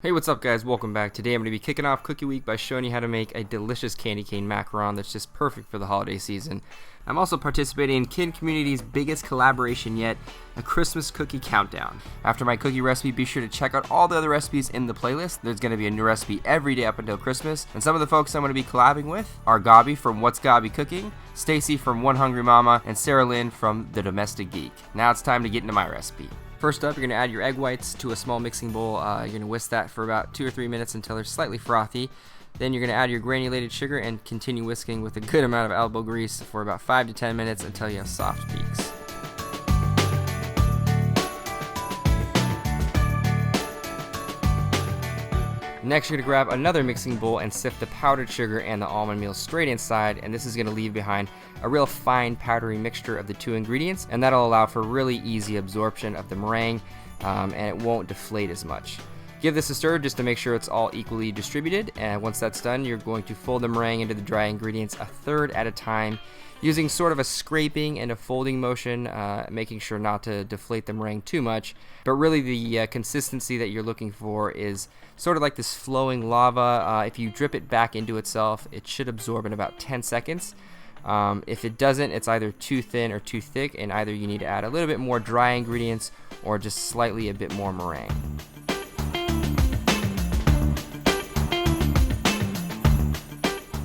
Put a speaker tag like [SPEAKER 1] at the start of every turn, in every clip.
[SPEAKER 1] Hey, what's up guys? Welcome back. Today I'm going to be kicking off Cookie Week by showing you how to make a delicious candy cane macaron that's just perfect for the holiday season. I'm also participating in Kid Community's biggest collaboration yet, a Christmas cookie countdown. After my cookie recipe, be sure to check out all the other recipes in the playlist. There's going to be a new recipe every day up until Christmas, and some of the folks I'm going to be collabing with are Gabi from What's Gabi Cooking, Stacy from One Hungry Mama, and Sarah Lynn from The Domestic Geek. Now it's time to get into my recipe. First up, you're going to add your egg whites to a small mixing bowl. You're going to whisk that for about 2 or 3 minutes until they're slightly frothy. Then you're going to add your granulated sugar and continue whisking with a good amount of elbow grease for about 5 to 10 minutes until you have soft peaks. Next, you're going to grab another mixing bowl and sift the powdered sugar and the almond meal straight inside, and this is going to leave behind a real fine powdery mixture of the two ingredients, and that'll allow for really easy absorption of the meringue, and it won't deflate as much. Give this a stir just to make sure it's all equally distributed, and once that's done, you're going to fold the meringue into the dry ingredients a third at a time, using sort of a scraping and a folding motion, making sure not to deflate the meringue too much. But really the consistency that you're looking for is sort of like this flowing lava. If you drip it back into itself, it should absorb in about 10 seconds. If it doesn't, it's either too thin or too thick, and either you need to add a little bit more dry ingredients or just slightly a bit more meringue.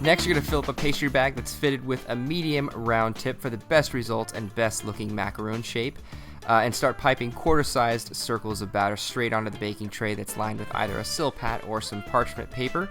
[SPEAKER 1] Next, you're going to fill up a pastry bag that's fitted with a medium round tip for the best results and best looking macaron shape, and start piping quarter-sized circles of batter straight onto the baking tray that's lined with either a silpat or some parchment paper.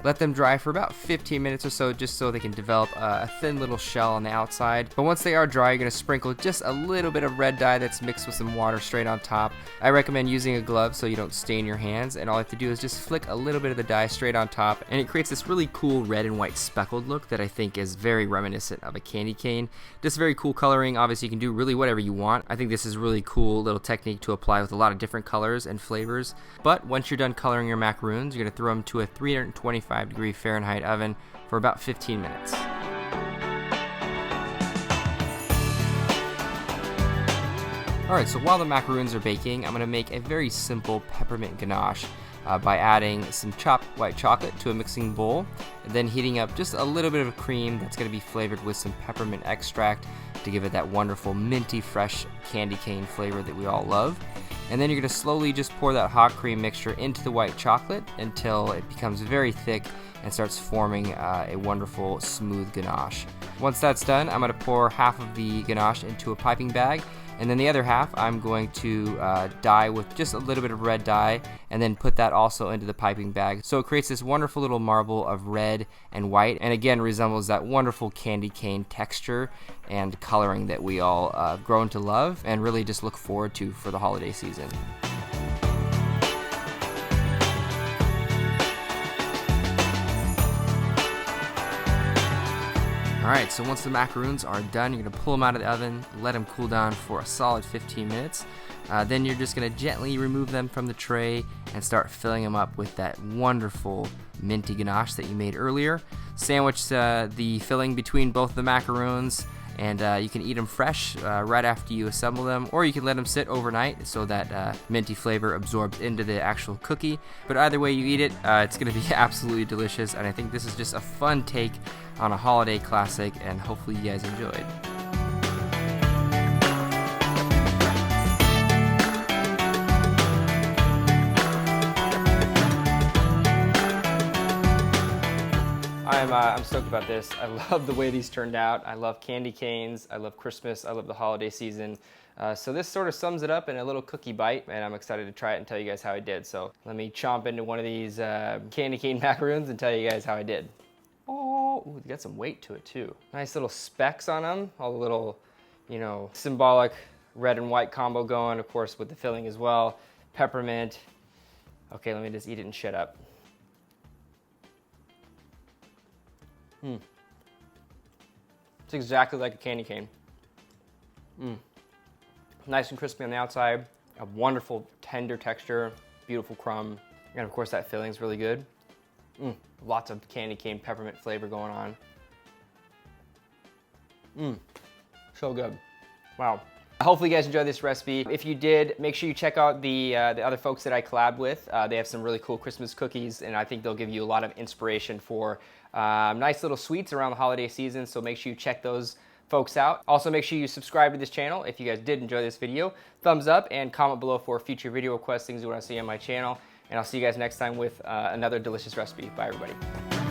[SPEAKER 1] Let them dry for about 15 minutes or so, just so they can develop a thin little shell on the outside. But once they are dry, you're going to sprinkle just a little bit of red dye that's mixed with some water straight on top. I recommend using a glove so you don't stain your hands, and all you have to do is just flick a little bit of the dye straight on top, and it creates this really cool red and white speckled look that I think is very reminiscent of a candy cane. Just very cool coloring. Obviously, you can do really whatever you want. I think this is a really cool little technique to apply with a lot of different colors and flavors. But once you're done coloring your macaroons, you're going to throw them to a 325-degree Fahrenheit oven for about 15 minutes. Alright, so while the macaroons are baking, I'm going to make a very simple peppermint ganache by adding some chopped white chocolate to a mixing bowl, and then heating up just a little bit of cream that's going to be flavored with some peppermint extract to give it that wonderful minty fresh candy cane flavor that we all love. And then you're going to slowly just pour that hot cream mixture into the white chocolate until it becomes very thick and starts forming a wonderful smooth ganache. Once that's done, I'm going to pour half of the ganache into a piping bag, and then the other half I'm going to dye with just a little bit of red dye, and then put that also into the piping bag. So it creates this wonderful little marble of red and white, and again resembles that wonderful candy cane texture and coloring that we all grown to love and really just look forward to for the holiday season. Alright, so once the macaroons are done, you're going to pull them out of the oven, let them cool down for a solid 15 minutes. Then you're just going to gently remove them from the tray and start filling them up with that wonderful minty ganache that you made earlier. Sandwich the filling between both the macaroons, and you can eat them fresh right after you assemble them, or you can let them sit overnight so that minty flavor absorbs into the actual cookie. But either way you eat it, it's going to be absolutely delicious, and I think this is just a fun take on a holiday classic, and hopefully you guys enjoyed. I'm stoked about this. I love the way these turned out. I love candy canes. I love Christmas. I love the holiday season. So this sort of sums it up in a little cookie bite, and I'm excited to try it and tell you guys how I did. So let me chomp into one of these candy cane macaroons and tell you guys how I did. Oh, ooh, got some weight to it too. Nice little specks on them. All the little, symbolic red and white combo going, of course, with the filling as well. Peppermint. Okay, let me just eat it and shut up. It's exactly like a candy cane. Nice and crispy on the outside, a wonderful tender texture, beautiful crumb, and of course that filling is really good. Lots of candy cane peppermint flavor going on. So good. Wow. Hopefully you guys enjoyed this recipe. If you did, make sure you check out the other folks that I collabed with. They have some really cool Christmas cookies, and I think they'll give you a lot of inspiration for nice little sweets around the holiday season, so make sure you check those folks out. Also, make sure you subscribe to this channel if you guys did enjoy this video. Thumbs up and comment below for future video requests, things you want to see on my channel. And I'll see you guys next time with another delicious recipe. Bye, everybody.